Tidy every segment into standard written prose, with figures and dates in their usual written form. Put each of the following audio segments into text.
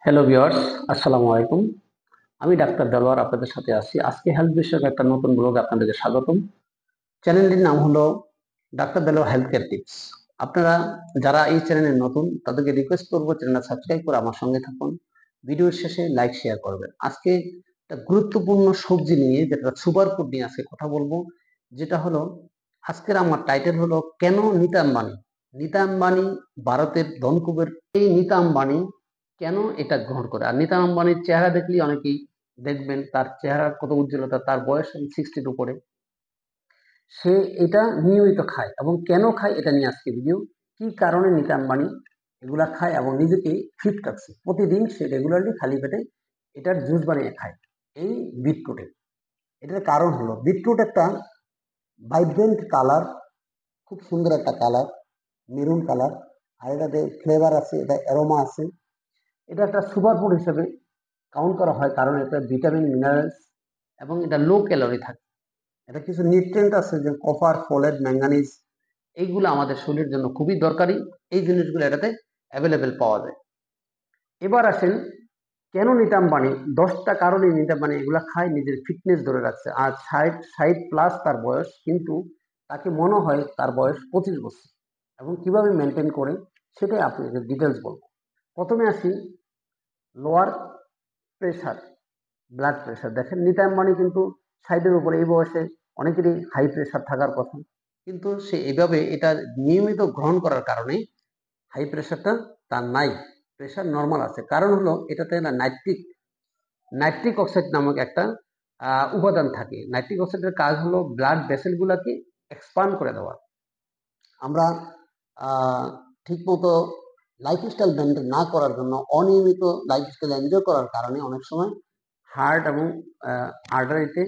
Hello viewers, আসসালামু আলাইকুম। আমি ডাক্তার দেলোয়ার আপনাদের সাথে আছি। আজকে হেলথ বিষয়ক একটা নতুন ব্লগে আপনাদেরকে স্বাগতম। চ্যানেলটির নাম হলো doctor Delwar health care tips. আপনারা যারা এই চ্যানেলে নতুন তাদেরকে রিকোয়েস্ট করবো চ্যানেলটা সাবস্ক্রাইব করে আমার সঙ্গে থাকুন। ভিডিওর শেষে লাইক শেয়ার করবেন। আজকে একটা গুরুত্বপূর্ণ সবজি নিয়ে যেটা সুপার ফুড নিয়ে আজকে কথা বলবো, যেটা হলো আজকের আমার টাইটেল হলো কেন নীতা আম্বানি নীতা আম্বানি ভারতের ধনকুবের। এই নীতা আম্বানি কেন এটা গ্রহণ করে? আর নীতা আম্বানির চেহারা দেখলেই অনেকেই দেখবেন তার চেহারার কত উজ্জ্বলতা। তার বয়স 60 উপরে। সে এটা নিয়মিত খায় এবং কেন খায় এটা নিয়ে আজকে ভিডিও। কি কারণে নীতা আম্বানি এগুলা খায় এবং নিজেকে ফিট রাখছে। প্রতিদিন সে রেগুলারলি খালি পেটে এটার জুস বানিয়ে খায়, এই বিটরুটের। এটার কারণ হলো বিটরুট একটা ভাইব্রেন্ট কালার, খুব সুন্দর একটা কালার, মেরুন কালার। আর এটাতে ফ্লেভার আছে, এটা অ্যারোমা আছে। এটা একটা সুপার ফুড হিসেবে কাউন্ট করা হয় কারণ এটা ভিটামিন মিনারেলস এবং এটা লো ক্যালোরি থাকে। এটা কিছু নিউট্রিয়েন্ট আছে যে কপার, ফোলেট, ম্যাঙ্গানিজ, এইগুলো আমাদের শরীরের জন্য খুবই দরকারি। এই জিনিসগুলো এটাতে অ্যাভেলেবেল পাওয়া যায়। এবার আসেন কেন নীতা আম্বানি। 10টা কারণে নীতা আম্বানি এগুলা খায়, নিজের ফিটনেস ধরে রাখছে। আজ 60 প্লাস তার বয়স, কিন্তু তাকে মনে হয় তার বয়স 25 বছর। এবং কিভাবে মেনটেন করে সেটাই আপনাদের ডিটেলস বলবো। প্রথমে আসি লোয়ার প্রেশার, ব্লাড প্রেশার। দেখেন নীতা আম্বানি কিন্তু 60-এর উপরে, এই বয়সে অনেকেরই হাই প্রেশার থাকার কথা, কিন্তু সে এভাবে এটা নিয়মিত গ্রহণ করার কারণে হাই প্রেশারটা তার নাই, প্রেশার নর্মাল আছে। কারণ হলো এটাতে না নাইট্রিক অক্সাইড নামক একটা উপাদান থাকে। নাইট্রিক অক্সাইডের কাজ হলো ব্লাড ভেসেলগুলোকে এক্সপান্ড করে দেওয়া। আমরা ঠিকমতো লাইফস্টাইল মেনটেন না করার জন্য, অনিয়মিত লাইফস্টাইল এনজয় করার কারণে অনেক সময় হার্ট এবং আর্টারিতে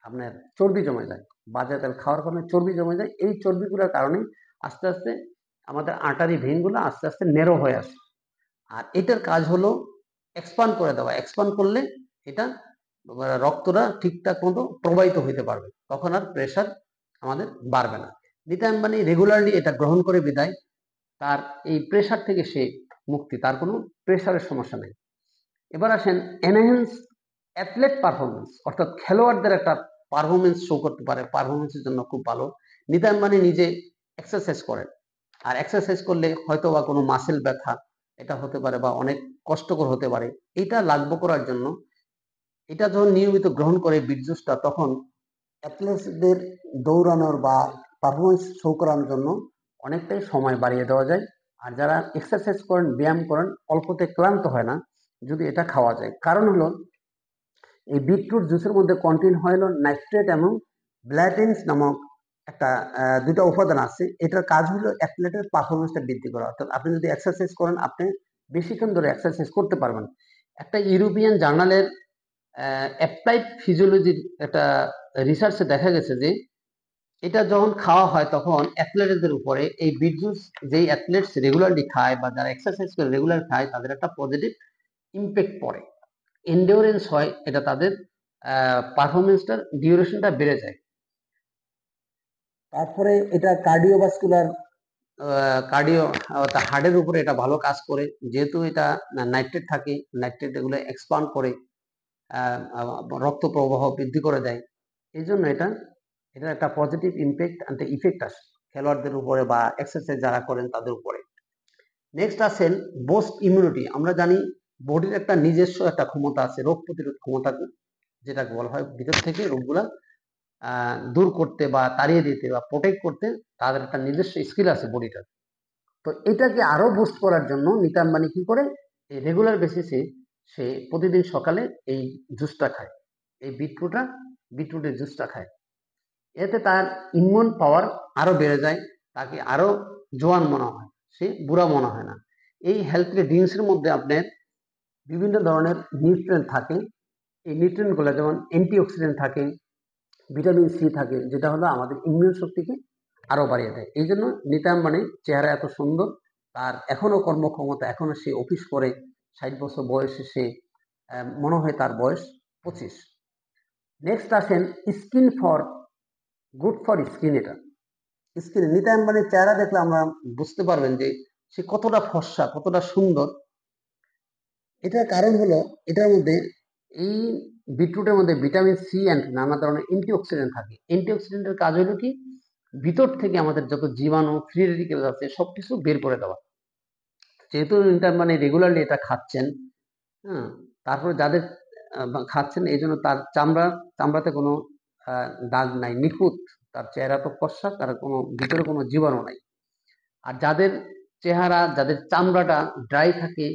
আপনার চর্বি জমে যায়। বাজে তেল খাওয়ার কারণে চর্বি জমে যায়। এই চর্বিগুলোর কারণে আস্তে আস্তে আমাদের আর্টারি ভেইনগুলো আস্তে আস্তে নেরো হয়ে আসে। আর এটার কাজ হলো এক্সপান্ড করে দেওয়া। এক্সপান্ড করলে এটা রক্তটা ঠিকঠাক মতো প্রবাহিত হইতে পারবে, তখন আর প্রেশার আমাদের বাড়বে না। নীতা আম্বানি রেগুলারলি এটা গ্রহণ করে বিদায় তার এই প্রেশার থেকে সে মুক্তি, তার কোনো প্রেশারের সমস্যা নেই। এবার আসেন এনহ্যান্স অ্যাথলেট পারফরমেন্স, অর্থাৎ খেলোয়াড়দের একটা পারফরমেন্স শো করতে পারে, পারফরমেন্সের জন্য খুব ভালো। নীতা আম্বানি নিজে এক্সারসাইজ করেন, আর এক্সারসাইজ করলে হয়তো বা কোনো মাসেল ব্যথা এটা হতে পারে বা অনেক কষ্টকর হতে পারে। এটা লাঘব করার জন্য এটা যখন নিয়মিত গ্রহণ করে বিট জুসটা, তখন অ্যাথলেটদের দৌড়ানোর বা পারফরমেন্স শো করার জন্য অনেকটাই সময় বাড়িয়ে দেওয়া যায়। আর যারা এক্সারসাইজ করেন, ব্যায়াম করেন, অল্পতে ক্লান্ত হয় না যদি এটা খাওয়া যায়। কারণ হলো এই বিটরুট জুসের মধ্যে কন্টেইন হলো নাইট্রেট এবং ব্ল্যাটেন্স নামক একটা দুটা উপাদান আছে। এটার কাজ হলো অ্যাথলেটের পারফরমেন্সটা বৃদ্ধি করা। অর্থাৎ আপনি যদি এক্সারসাইজ করেন, আপনি বেশিক্ষণ ধরে এক্সারসাইজ করতে পারবেন। একটা ইউরোপিয়ান জার্নালের অ্যাপ্লাইড ফিজিওলজির একটা রিসার্চে দেখা গেছে যে এটা যখন খাওয়া হয় তখন অ্যাথলেটদের উপরে এই বিট জুস, যেই অ্যাথলেটস রেগুলারলি খায় বা যারা এক্সারসাইজ করে রেগুলার খায়, তাদের একটা পজিটিভ ইম্প্যাক্ট পড়ে, এন্ডিওরেন্স হয়। এটা তাদের পারফরমেন্সটার ডিউরেশনটা বেড়ে যায়। তারপরে এটা কার্ডিওভাস্কুলার, কার্ডিও অর্থাৎ হার্টের উপরে এটা ভালো কাজ করে, যেহেতু এটা নাইট্রেট থাকে। নাইট্রেট এগুলো এক্সপান্ড করে রক্ত প্রবাহ বৃদ্ধি করে দেয়। এই জন্য এটা একটা পজিটিভ ইম্প্যাক্ট, একটা ইফেক্ট আসে খেলোয়াড়দের উপরে বা এক্সারসাইজ যারা করেন তাদের উপরে। নেক্সট আসেন বোস্ট ইমিউনিটি। আমরা জানি বডির একটা নিজস্ব একটা ক্ষমতা আছে, রোগ প্রতিরোধ ক্ষমতা, যেটাকে বলা হয় ভিতর থেকে রোগগুলা দূর করতে বা তাড়িয়ে দিতে বা প্রোটেক্ট করতে, তাদের একটা নিজস্ব স্কিল আছে বডিটার। তো এটাকে আরো বুস্ট করার জন্য নীতা আম্বানি কি করে, এই রেগুলার বেসিসে সে প্রতিদিন সকালে এই জুসটা খায়, এই বিটরুটের জুসটা খায়। এতে তার ইমিউন পাওয়ার আরো বেড়ে যায়, তাকে আরো জোয়ান মনে হয়, সে বুড়া মনে হয় না। এই হেলথি ড্রিঙ্কসের মধ্যে আপনার বিভিন্ন ধরনের নিউট্রিয়েন্ট থাকে। এই নিউট্রিয়েন্টগুলো যেমন অ্যান্টিঅক্সিডেন্ট থাকে, ভিটামিন সি থাকে, যেটা হলো আমাদের ইমিউন শক্তিকে আরো বাড়িয়ে দেয়। এই জন্য নীতা আম্বানির চেহারা এত সুন্দর, তার এখনো কর্মক্ষমতা, এখনো সে অফিস করে। 60 বছর বয়সে সে মনে হয় তার বয়স 25। নেক্সট আসেন skin for good for skin. এটা স্কিন, নীতা আম্বানির চেহারা দেখলে আমরা বুঝতে পারবেন যে সে কতটা ফর্সা, কতটা সুন্দর। এটার কারণ হলো এটার মধ্যে এই বিটরুটের মধ্যে ভিটামিন সি অ্যান্ড নানা ধরনের অ্যান্টিঅক্সিডেন্ট থাকে। অ্যান্টিঅক্সিডেন্টের কাজ হলো কি, ভিতর থেকে আমাদের যত জীবাণু, ফ্রি রেডিকেল আছে সবকিছু বের করে দেওয়া। যেহেতু এটা মানে রেগুলারলি এটা খাচ্ছেন, হ্যাঁ, তারপরে যাদের খাচ্ছেন এই জন্য তার চামড়াতে কোনো দাগ নাই, নিখুঁত, তার চেহারা তো ফর্সা, তার কোনো ভিতরে কোনো জীবাণু নাই। আর যাদের চেহারা, যাদের চামড়াটা ড্রাই থাকে,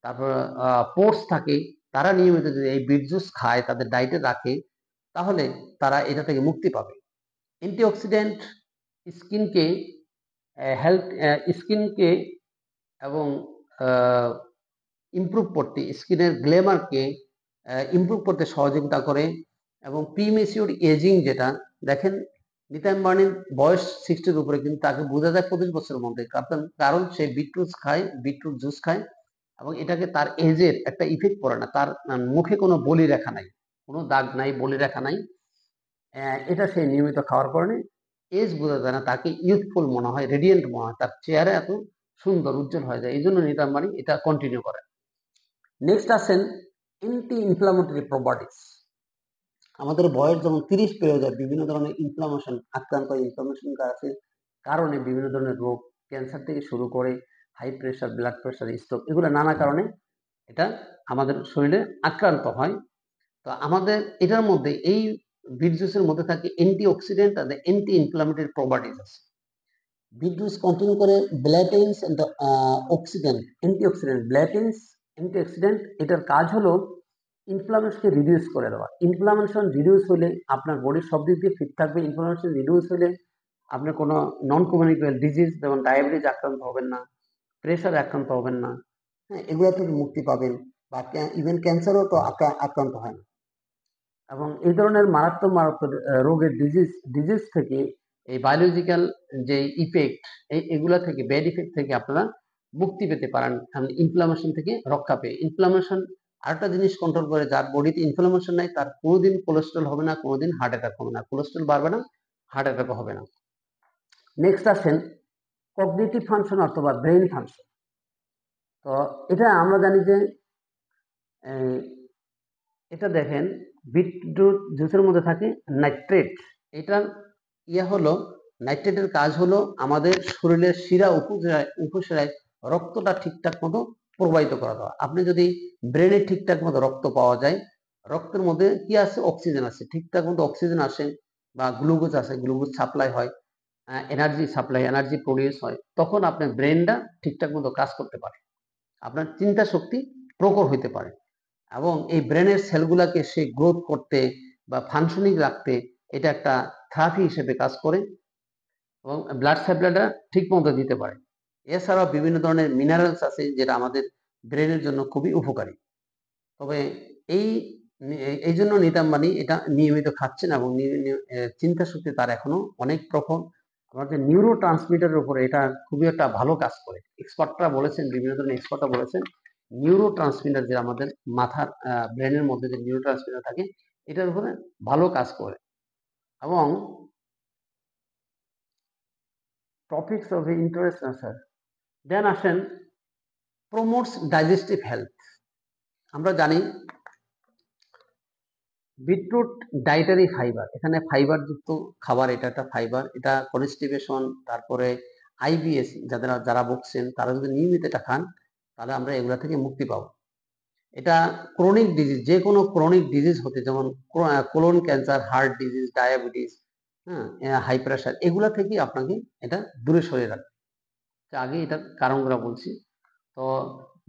তারপর পোর্স থাকে, তারা নিয়মিত যদি এই বিট জুস খায়, তাদের ডায়েটে রাখে, তাহলে তারা এটা থেকে মুক্তি পাবে। অ্যান্টিঅক্সিডেন্ট স্কিনকে স্কিনকে এবং ইমপ্রুভ করতে, স্কিনের গ্লেমারকে ইমপ্রুভ করতে সহযোগিতা করে। এবং প্রিমেচিউর এজিং যেটা দেখেন, নিতাই আম্বানির বয়স 60-র উপরে, কিন্তু তাকে বোঝা যায় 25 বছরের মধ্যে, কারণ সে বিটরুট জুস খায় এবং এটাকে তার এজের একটা ইফেক্ট পড়ে না, তার মুখে কোনো বলি রেখা নাই, কোনো দাগ নাই, বলি রেখা নাই। এটা সে নিয়মিত খাওয়ার কারণে এজ বোঝা যায় না, তাকে ইউথফুল মনে হয়, রেডিয়েন্ট মনে হয়, তার চেহারা এত সুন্দর উজ্জ্বল হয়ে যায়। এই জন্য নিতাই আম্বানি এটা কন্টিনিউ করে। নেক্সট আসেন অ্যান্টি ইনফ্লামেটরি প্রপার্টিস। আমাদের বয়স যখন 30 পেরিয়ে যায়, বিভিন্ন ধরনের ইনফ্লামেশন আক্রান্ত, ইনফ্লামেশন আছে কারণে বিভিন্ন ধরনের রোগ, ক্যান্সার থেকে শুরু করে high pressure, blood pressure, stroke, এগুলো নানা কারণে এটা আমাদের শরীরে আক্রান্ত হয়। তো আমাদের এটার মধ্যে, এই বিট জুসের মধ্যে থাকে অ্যান্টিঅক্সিডেন্ট আর অ্যান্টি ইনফ্লামেটরি প্রপার্টিস আছে। বিট জুস কন্টেইন করে ব্ল্যাটেন্স এন্ড অক্সিডেন্ট, অ্যান্টিঅক্সিডেন্ট, ব্ল্যাটেন্স অ্যান্টিঅক্সিডেন্ট। এটার কাজ হলো ইনফ্লামেশনকে রিডিউস করে দেওয়া। ইনফ্লামেশন রিডিউস হলে আপনার বডির সব দিক দিয়ে ফিট থাকবে। ইনফ্লামেশন রিডিউস হলে আপনি কোনো নন কমিউনিকেবল ডিজিজ যেমন ডায়াবেটিস আক্রান্ত হবেন না, প্রেশারে আক্রান্ত হবেন না, হ্যাঁ, এগুলো থেকে মুক্তি পাবেন। বা ইভেন ক্যান্সারও তো আক্রান্ত হয় না। এবং এই ধরনের মারাত্মক মারাত্মক রোগের ডিজিজ থেকে, এই বায়োলজিক্যাল যে ইফেক্ট, এগুলা থেকে, ব্যাড ইফেক্ট থেকে আপনারা মুক্তি পেতে পারেন, ইনফ্লামেশন থেকে রক্ষা পেয়ে। ইনফ্লামেশন আরেকটা জিনিস কন্ট্রোল করে, যার বডিতে ইনফ্লামেশন নাই তার কোনোদিন কোলেস্ট্রল হবে না, কোনোদিন হার্ট অ্যাটাক হবে না, কোলেস্ট্রল বাড়বে না, হার্ট অ্যাটাক হবে না। নেক্সট আসেন কগনিটিভ ফাংশন অথবা ব্রেইন ফাংশন। তো এটা আমরা জানি যে এটা দেখেন, বিটরুট জুসের মধ্যে থাকে নাইট্রেট। এটার হলো, নাইট্রেটের কাজ হলো আমাদের শরীরের শিরা উপশিরায় রক্তটা ঠিকঠাক মতো প্রবাহিত করা দেওয়া। আপনি যদি ব্রেনে ঠিকঠাক মতো রক্ত পাওয়া যায়, রক্তের মধ্যে কি আছে, অক্সিজেন আছে, ঠিকঠাক মতো অক্সিজেন আসে বা গ্লুকোজ আছে, গ্লুকোজ সাপ্লাই হয়, এনার্জি প্রডিউস হয়, তখন আপনার ব্রেনটা ঠিকঠাক মতো কাজ করতে পারে, আপনার চিন্তা শক্তি প্রখর হইতে পারে। এবং এই ব্রেনের সেলগুলাকে সে গ্রোথ করতে বা ফাংশনিং রাখতে এটা একটা থেরাপি হিসেবে কাজ করে এবং ব্লাড সাপ্লাইটা ঠিক মতো দিতে পারে। এছাড়াও বিভিন্ন ধরনের মিনারেলস আছে যেটা আমাদের ব্রেনের জন্য খুবই উপকারী। তবে এই এই জন্য নিতাই আম্বানি এটা নিয়মিত খাচ্ছেন এবং চিন্তা শক্তি তার এখনো অনেক প্রখর। আমাদের নিউরো ট্রান্সমিটারের উপরে এটা খুবই একটা ভালো কাজ করে। এক্সপার্টরা বলেছেন, বিভিন্ন ধরনের এক্সপার্টরা বলেছেন, নিউরো ট্রান্সমিটার যে আমাদের মাথার ব্রেনের মধ্যে যে নিউরো ট্রান্সমিটার থাকে, এটার উপরে ভালো কাজ করে। এবং টপিকস অফ ইন্টারেস্ট স্যার, দেন আসেন প্রমোটস ডাইজেস্টিভ হেলথ। আমরা জানি বিটরুট ডায়েটারি ফাইবার, এখানে ফাইবার যুক্ত খাবার, এটা একটা ফাইবার, এটা কনস্টিপেশন, তারপরে আইবিএস যারা ভুগছেন তারা যদি নিয়মিত এটা খান, তাহলে আমরা এগুলা থেকে মুক্তি পাবো। এটা ক্রনিক ডিজিজ, যে কোনো ক্রনিক ডিজিজ হতে, যেমন colon cancer, heart disease, diabetes, হ্যাঁ, হাই প্রেশার, এগুলা থেকে আপনাকে এটা দূরে সরিয়ে রাখবে। আগে এটার কারণগুলো বলছি। তো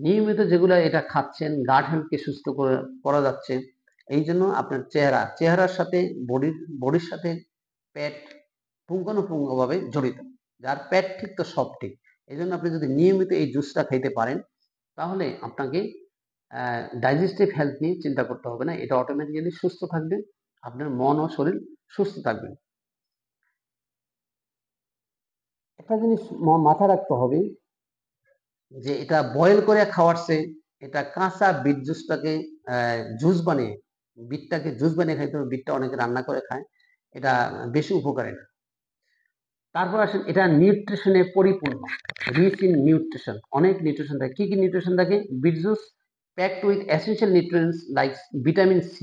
নিয়মিত যেগুলো এটা খাচ্ছেন, গাট হেলথকে সুস্থ করা যাচ্ছে। এই জন্য আপনার চেহারার সাথে বডির সাথে পেট পুঙ্খানুপুঙ্খভাবে জড়িত। যার পেট ঠিক তো সব ঠিক। এই জন্য আপনি যদি নিয়মিত এই জুসটা খাইতে পারেন, তাহলে আপনাকে ডাইজেস্টিভ হেলথ নিয়ে চিন্তা করতে হবে না, এটা অটোমেটিক্যালি সুস্থ থাকবে, আপনার মন ও শরীর সুস্থ থাকবে। একটা জিনিস মাথায় রাখতে হবে যে এটা বয়েল করে খাওয়ার চেয়ে এটা কাঁচা বিট জুসটাকে বিটটাকে জুস বানিয়ে খাইতে হবে। বিটটা অনেকে রান্না করে খায়, এটা বেশি উপকারী না। তারপর আসেন, এটা নিউট্রিশনে পরিপূর্ণ, রিচ ইন নিউট্রিশন, অনেক নিউট্রিশন থাকে। কি কি নিউট্রিশন থাকে beet juice? packed with essential nutrients like vitamin C,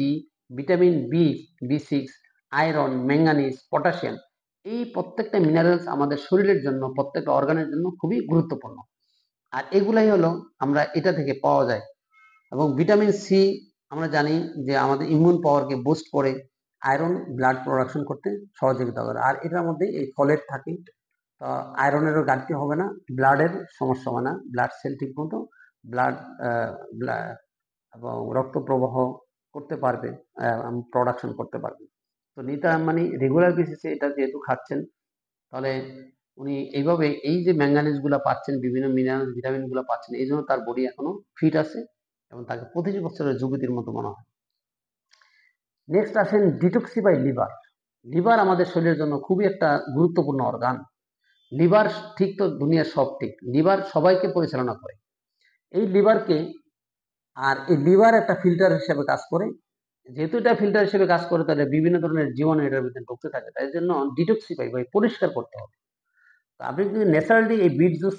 vitamin B, B6, iron, manganese, potassium. এই প্রত্যেকটা মিনারেলস আমাদের শরীরের জন্য, প্রত্যেকটা অর্গানের জন্য খুবই গুরুত্বপূর্ণ। আর এগুলাই হলো আমরা এটা থেকে পাওয়া যায়। এবং ভিটামিন সি আমরা জানি যে আমাদের ইমিউন পাওয়ারকে বুস্ট করে, আয়রন ব্লাড প্রোডাকশন করতে সহযোগিতা করে। আর এটার মধ্যে এই ফলেট থাকে, তো আয়রনেরও ঘাটতি হবে না, ব্লাডের সমস্যা হবে না, ব্লাড সেল ঠিক মতো ব্লাড এবং রক্ত প্রবাহ করতে পারবে, প্রোডাকশন করতে পারবে। তো নিতা আম্বানি রেগুলার বেসিসে এটা যেহেতু খাচ্ছেন, তাহলে উনি এইভাবে এই যে ম্যাঙ্গানিজ গুলা পাচ্ছেন, বিভিন্ন মিনারেল ভিটামিন গুলা পাচ্ছেন, এই জন্য তার বডি এখনো ফিট আছে এবং তাকে 25 বছরের যুবতীর মতো মনে হয়। নেক্সট আসেন ডিটক্সিফাই লিভার। লিভার আমাদের শরীরের জন্য খুবই একটা গুরুত্বপূর্ণ অর্গান। লিভার ঠিক তো দুনিয়ার সব ঠিক, লিভার সবাইকে পরিচালনা করে। এই লিভারকে, আর এই লিভার একটা ফিল্টার হিসেবে কাজ করে। যেহেতু এটা ফিল্টার হিসেবে কাজ করে, তাহলে বিভিন্ন ধরনের জীবাণু এটার ভিতরে ঢুকতে থাকে, তাই জন্য ডিটক্সিফাই বা পরিষ্কার করতে হবে। তো আপনি যদি ন্যাচারালি এই বিট জুস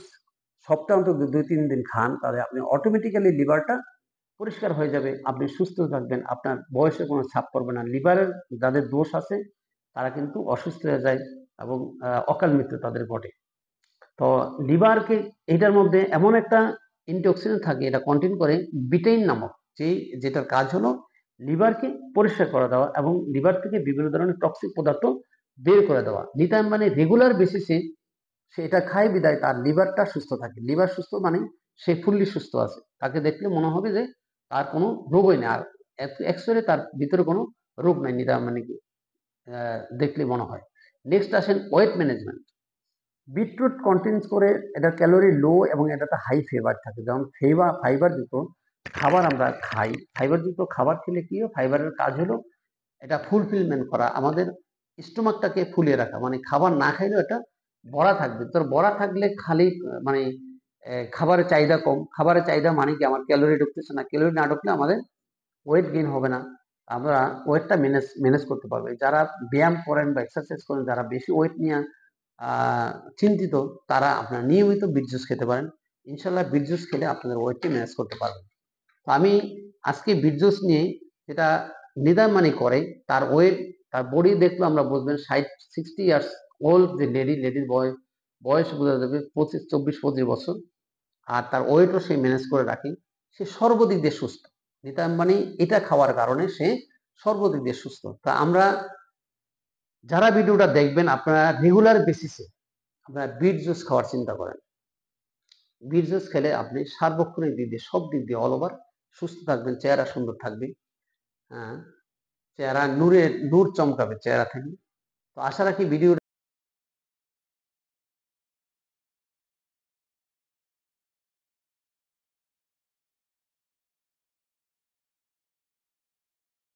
সপ্তাহে অন্তত 2-3 দিন খান, তাহলে আপনি অটোমেটিক্যালি লিভারটা পরিষ্কার হয়ে যাবে, আপনি সুস্থ থাকবেন, আপনার বয়সে কোনো ছাপ পড়বে না। লিভারের যাদের দোষ আছে তারা কিন্তু অসুস্থ হয়ে যায় এবং অকাল মৃত্যু তাদের ঘটে। তো লিভারকে, এটার মধ্যে এমন একটা অ্যান্টিঅক্সিডেন্ট থাকে, এটা কন্টেইন করে বিটেইন নামক, যেটার কাজ হলো লিভারকে পরিষ্কার করে দেওয়া এবং লিভার থেকে বিভিন্ন ধরনের টক্সিক পদার্থ বের করে দেওয়া। নিতাম মানে রেগুলার বেসিসে সে এটা খায়, বিদায় তার লিভারটা সুস্থ থাকে। লিভার সুস্থ মানে সে ফুললি সুস্থ আছে, তাকে দেখলে মনে হবে যে তার কোনো রোগই নেই, আর অ্যাকচুয়ালি তার ভিতরে কোনো রোগ নাই, নিতাম মানে কি দেখলে মনে হয়। নেক্সট আসেন ওয়েট ম্যানেজমেন্ট। বিটরুট কন্টেন্স করে, এটা ক্যালোরি লো এবং এটাতে হাই ফাইবার থাকে। যেমন ফাইবার যুক্ত খাবার আমরা খাই, ফাইবার যুক্ত খাবার খেলে কি হয়, ফাইবারের কাজ হলো এটা ফুলফিলমেন্ট করা, আমাদের স্টোমাকটাকে ফুলিয়ে রাখা, মানে খাবার না খাইলেও এটা ভরা থাকবে। তোর ভরা থাকলে খালি মানে খাবারের চাহিদা কম, খাবারের চাহিদা মানে কি আমার ক্যালোরি ঢুকতেছে না, ক্যালোরি না ঢুকলে আমাদের ওয়েট গেইন হবে না, আমরা ওয়েটটা ম্যানেজ করতে পারবো। যারা ব্যায়াম করেন বা এক্সারসাইজ করেন, যারা বেশি ওয়েট নিয়ে চিন্তিত, তারা আপনার নিয়মিত বিট জুস খেতে পারেন। ইনশাল্লাহ বিট জুস খেলে আপনাদের ওয়েটটি ম্যানেজ করতে পারবেন। তো আমি আজকে বিট জুস নিয়ে, যেটা নিদাম মানে করে, তার ওয়েট, তার বডি দেখলে আমরা বুঝবেন 60 ইয়ার্স ওল্ড যে লেডির বয়স বোঝা যাবে 24-25 বছর, আর তার ওয়েটও সে ম্যানেজ করে রাখে, সে সর্বদিক দিয়ে সুস্থ। নিতাম মানে এটা খাওয়ার কারণে সে সর্বদিক দিয়ে সুস্থ। তা আমরা যারা ভিডিওটা দেখবেন, আপনারা রেগুলার বেসিসে আপনারা বিট জুস খাওয়ার চিন্তা করেন। বিট জুস খেলে আপনি সার্বক্ষণিক দিক দিয়ে, সব দিক দিয়ে অল ওভার সুস্থ থাকবেন, চেহারা সুন্দর থাকবে, হ্যাঁ, চেহারা নূর চমকাবে চেহারা থেকে। তো আশা রাখি ভিডিও